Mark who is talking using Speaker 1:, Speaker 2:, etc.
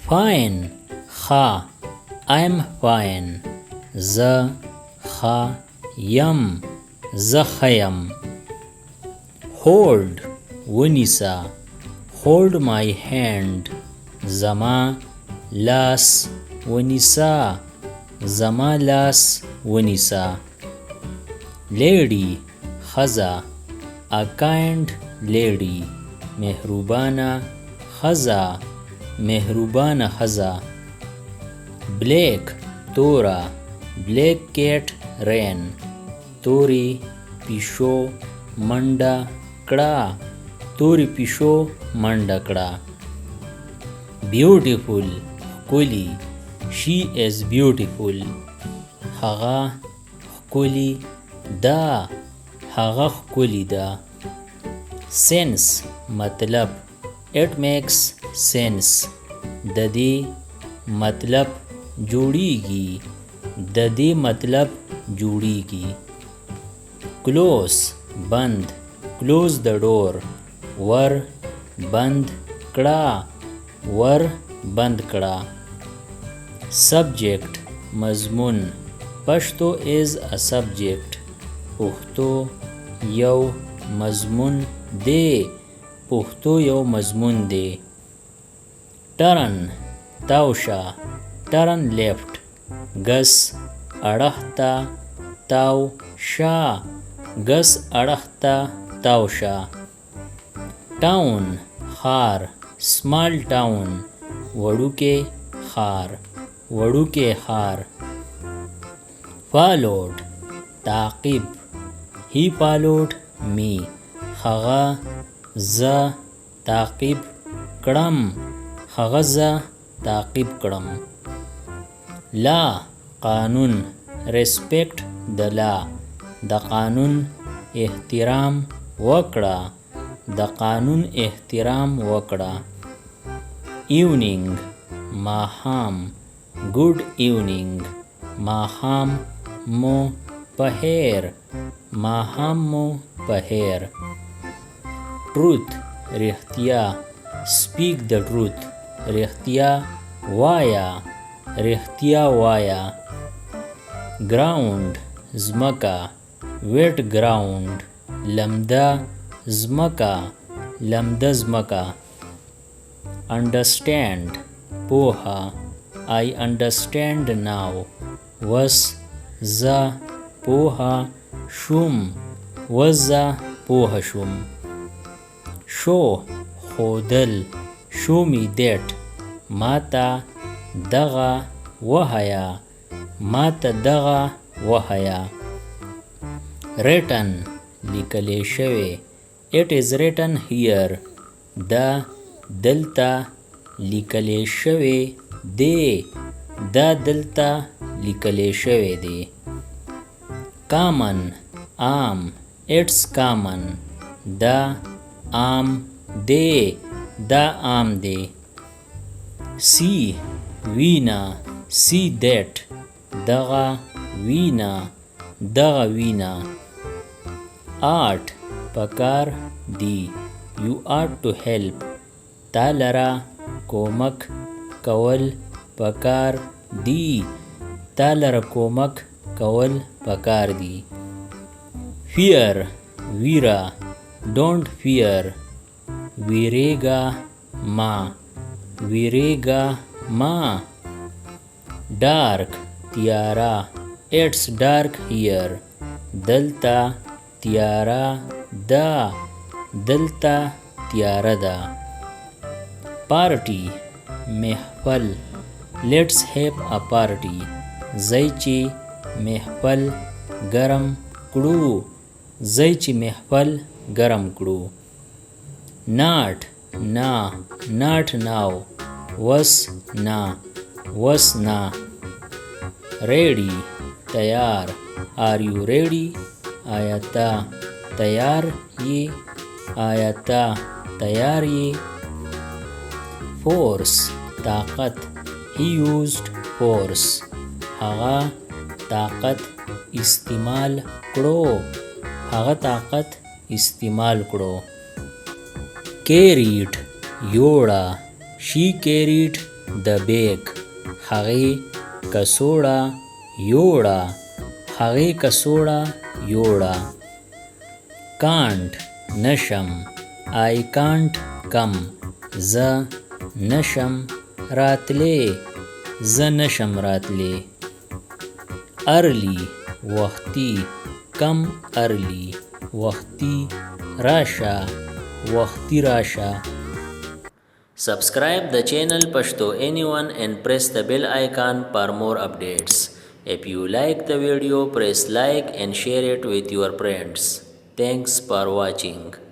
Speaker 1: fine ښه I'm fine زه ښه یم زه ښه یم hold ونیسه hold my hand زما لاس ونیسه زما لاس ونیسه lady ښځه a kind lady مهربانه ښځه مهربانه ښځه black توره black cat ran تورې پیشو منډه کړه تورې پیشو منډه کړه beautiful ښکلي she is beautiful هغه ښکلي ده هغه ښکلي ده sense مطلب it makes sense د دې مطلب جوړیږي د دې مطلب جوړیږي close بند close the door ور بند کړه ور بند کړه subject مضمون پښتو is a subject پښتو یو مضمون دی پښتو یو مضمون دی turn تاوشه turn left ګس اړخ ته تاو شه ګس اړخ ته تاو شه town ښار small town وړوکی ښار وړوکی ښار followed تعقیب he followed me هغه زه تعقیب کړم هغه زه تعقیب کړم لا قانون respect the law د قانون احترام وکړه د قانون احترام وکړه evening ماښام good evening ماښام مو پخیر ماښام مو پخیر truth رښتیا speak the truth رښتیا وایا رښتیا وایا ground ځمکه wet ground لمده ځمکه لمده ځمکه understand پوهه I understand now وس زه پوهه شوم وس زه پوهه شوم show ښودل show me that ماته دغه وښیه ماته دغه وښیه written لیکلی شوی it is written here دا دلته لیکلی شوی دی دا دلته لیکلی شوی دی common عام it's common دا عام دی دا عام دی see وینا see that دغه وینا دغه وینا ought پکار دی you ought to help تا لره کومک کول پکار دی تا لره کومک کول پکار دی fear ویرا don't fear ویریگا ما ویریگا ما dark تیارا it's dark here دلتا تیارا دا دلتا تیارا دا party محفل let's have a party زای چې محفل ګرم کړو زای چې محفل ګرم کړو not نا not now was نا was نا ready تیار are you ready آیا تا تیار یې آیا تا تیار یې force طاقت he used force هغه طاقت استعمال کړو هغه طاقت استعمال کړو carried یوړه she carried د بیګ هغې کڅوړه یوړه هغې کڅوړه یوړه کانټ نشم I can't come زه نشم راتلی زه نشم راتلی early وختي come early وختي راشه وختي راشه Subscribe the channel Pashto Anyone and press the bell icon for more updates. If you like the video, press like and share it with your friends. Thanks for watching.